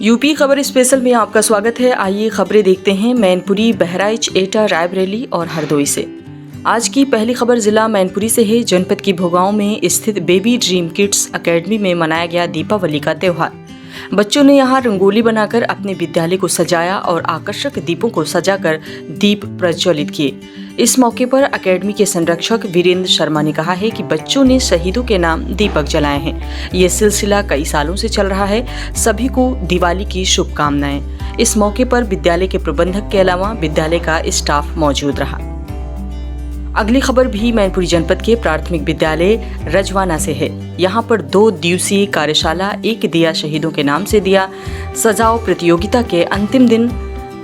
UP खबर special में आपका स्वागत है। आइए खबरें देखते हैं मैनपुरी, बहराइच, एटा, रायबरेली और हरदोई से। आज की पहली खबर जिला मैनपुरी से है। जनपद की भोगांव में स्थित बेबी ड्रीम किड्स एकेडमी में मनाया गया दीपावली का त्यौहार। बच्चों ने यहां रंगोली बनाकर अपने विद्यालय को सजाया और आकर्षक दीपों को सजाकर दीप प्रज्वलित किए। इस मौके पर एकेडमी के संरक्षक वीरेंद्र शर्मा ने कहा है कि बच्चों ने शहीदों के नाम दीपक जलाए हैं। ये सिलसिला कई सालों से चल रहा है। सभी को दिवाली की शुभकामनाएं। इस मौके पर विद्यालय के प्रबंधक के अलावा विद्यालय का स्टाफ मौजूद रहा। अगली खबर भी मैनपुरी जनपद के प्राथमिक विद्यालय रजवाना से है। यहाँ पर 2 दिवसीय कार्यशाला एक दिया शहीदों के नाम से दिया सजाओ प्रतियोगिता के अंतिम दिन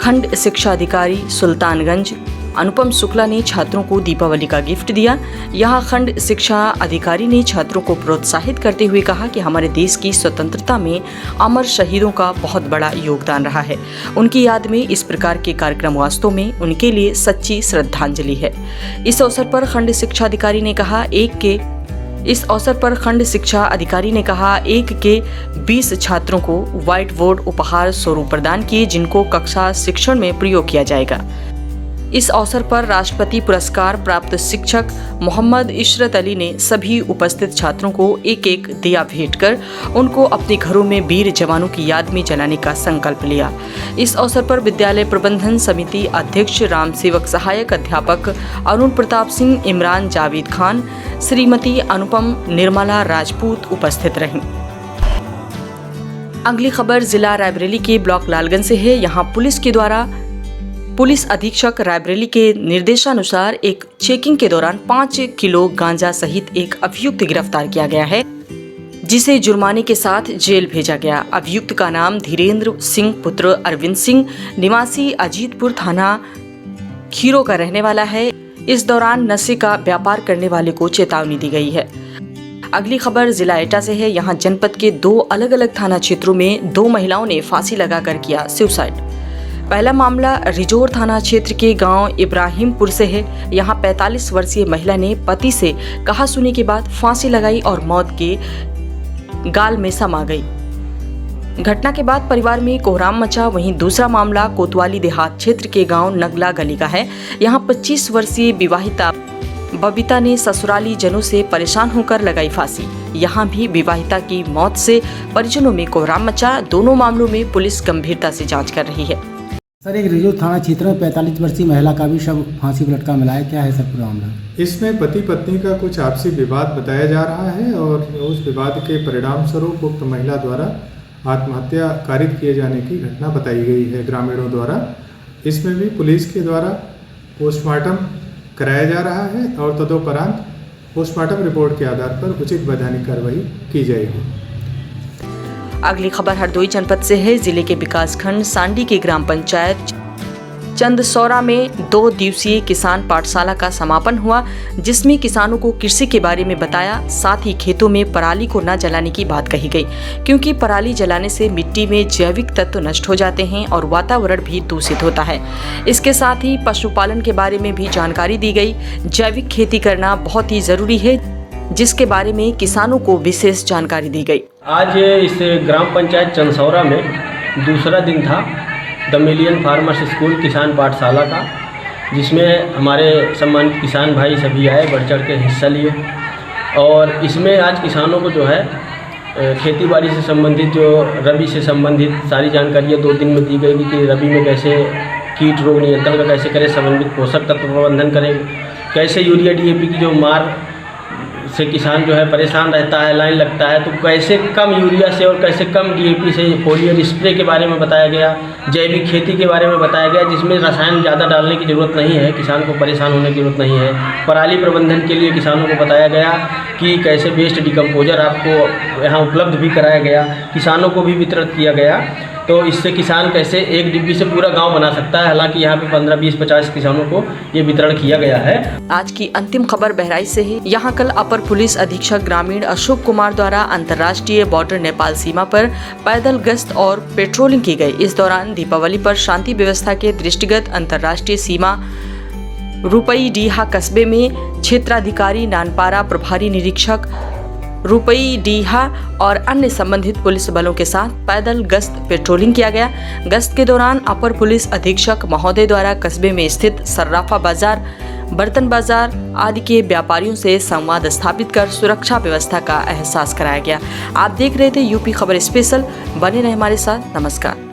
खंड शिक्षा अधिकारी सुल्तानगंज अनुपम शुक्ला ने छात्रों को दीपावली का गिफ्ट दिया। यहाँ खंड शिक्षा अधिकारी ने छात्रों को प्रोत्साहित करते हुए कहा कि हमारे देश की स्वतंत्रता में अमर शहीदों का बहुत बड़ा योगदान रहा है। उनकी याद में इस प्रकार के कार्यक्रम वास्तव में उनके लिए सच्ची श्रद्धांजलि है। इस अवसर पर खंड शिक्षा अधिकारी ने कहा एक के 20 छात्रों को व्हाइट बोर्ड उपहार स्वरूप प्रदान किए, जिनको कक्षा शिक्षण में प्रयोग किया जाएगा। इस अवसर पर राष्ट्रपति पुरस्कार प्राप्त शिक्षक मोहम्मद इशरत अली ने सभी उपस्थित छात्रों को एक दिया भेंट कर उनको अपने घरों में वीर जवानों की याद में जलाने का संकल्प लिया। इस अवसर पर विद्यालय प्रबंधन समिति अध्यक्ष राम सेवक, सहायक अध्यापक अरुण प्रताप सिंह, इमरान जावेद खान, श्रीमती अनुपम निर्मला राजपूत उपस्थित रहीं। अगली खबर जिला रायबरेली के ब्लॉक लालगंज से है। यहाँ पुलिस अधीक्षक रायबरेली के निर्देशानुसार एक चेकिंग के दौरान 5 किलो गांजा सहित एक अभियुक्त गिरफ्तार किया गया है, जिसे जुर्माने के साथ जेल भेजा गया। अभियुक्त का नाम धीरेन्द्र सिंह पुत्र अरविंद सिंह, निवासी अजीतपुर थाना खीरो का रहने वाला है। इस दौरान नशे का व्यापार करने वाले को चेतावनी दी गई है। अगली खबर जिला एटा से है। यहाँ जनपद के 2 अलग अलग थाना क्षेत्रों में 2 महिलाओं ने फांसी लगाकर किया सुसाइड। पहला मामला रिजोर थाना क्षेत्र के गांव इब्राहिमपुर से है। यहाँ 45 वर्षीय महिला ने पति से कहा सुनी के बाद फांसी लगाई और मौत के गाल में समा गई। घटना के बाद परिवार में कोहराम मचा। वहीं दूसरा मामला कोतवाली देहात क्षेत्र के गांव नगला गली का है। यहाँ 25 वर्षीय विवाहिता बबीता ने ससुराली जनों से परेशान होकर लगाई फांसी। यहाँ भी विवाहिता की मौत से परिजनों में कोहराम मचा। दोनों मामलों में पुलिस गंभीरता से जांच कर रही है। सर, एक रिजोर थाना क्षेत्र में 45 वर्षीय महिला का भी शव फांसी पर लटका मिला है। क्या है सर पूरा मामला? इसमें पति पत्नी का कुछ आपसी विवाद बताया जा रहा है और उस विवाद के परिणाम स्वरूप उक्त महिला द्वारा आत्महत्या कारित किए जाने की घटना बताई गई है ग्रामीणों द्वारा। इसमें भी पुलिस के द्वारा पोस्टमार्टम कराया जा रहा है और तदोपरांत पोस्टमार्टम रिपोर्ट के आधार पर उचित वैधानिक कार्रवाई की जाएगी। अगली खबर हरदोई जनपद से है। जिले के विकासखंड सांडी के ग्राम पंचायत चंदसौरा में 2 दिवसीय किसान पाठशाला का समापन हुआ, जिसमें किसानों को कृषि के बारे में बताया। साथ ही खेतों में पराली को न जलाने की बात कही गई, क्योंकि पराली जलाने से मिट्टी में जैविक तत्व नष्ट हो जाते हैं और वातावरण भी दूषित होता है। इसके साथ ही पशुपालन के बारे में भी जानकारी दी गई। जैविक खेती करना बहुत ही जरूरी है, जिसके बारे में किसानों को विशेष जानकारी दी गई। आज इस ग्राम पंचायत चंदसौरा में दूसरा दिन था द मिलियन फार्मर्स स्कूल किसान पाठशाला का, जिसमें हमारे सम्मानित किसान भाई सभी आए, बढ़ चढ़ के हिस्सा लिए। और इसमें आज किसानों को जो है खेती बाड़ी से संबंधित, जो रबी से संबंधित सारी जानकारियाँ 2 दिन में दी गई कि रबी में कैसे कीट रोग नियंत्रण का कैसे करें, समन्वित पोषक तत्व प्रबंधन करें, कैसे यूरिया DAP की जो मार से किसान जो है परेशान रहता है, लाइन लगता है, तो कैसे कम यूरिया से और कैसे कम DAP से फोलियर स्प्रे के बारे में बताया गया। जैविक खेती के बारे में बताया गया, जिसमें रसायन ज़्यादा डालने की ज़रूरत नहीं है, किसान को परेशान होने की ज़रूरत नहीं है। पराली प्रबंधन के लिए किसानों को बताया गया कि कैसे वेस्ट डिकम्पोजर आपको यहाँ उपलब्ध भी कराया गया, किसानों को भी वितरित किया गया। तो इससे किसान कैसे एक डिब्बी से पूरा गांव बना सकता है। हालांकि यहाँ पे 15, 20, 50 किसानों को ये वितरण किया गया है। आज की अंतिम खबर बहराइच से है। यहाँ कल अपर पुलिस अधीक्षक ग्रामीण अशोक कुमार द्वारा अंतर्राष्ट्रीय बॉर्डर नेपाल सीमा पर पैदल गश्त और पेट्रोलिंग की गई। इस दौरान दीपावली पर शांति व्यवस्था के दृष्टिगत अंतर्राष्ट्रीय सीमा रुपई डीहा कस्बे में क्षेत्राधिकारी नानपारा, प्रभारी निरीक्षक रुपई, डीहा और अन्य संबंधित पुलिस बलों के साथ पैदल गश्त पेट्रोलिंग किया गया। गश्त के दौरान अपर पुलिस अधीक्षक महोदय द्वारा कस्बे में स्थित सर्राफा बाजार, बर्तन बाजार आदि के व्यापारियों से संवाद स्थापित कर सुरक्षा व्यवस्था का एहसास कराया गया। आप देख रहे थे यूपी खबर स्पेशल। बने रहे हमारे साथ। नमस्कार।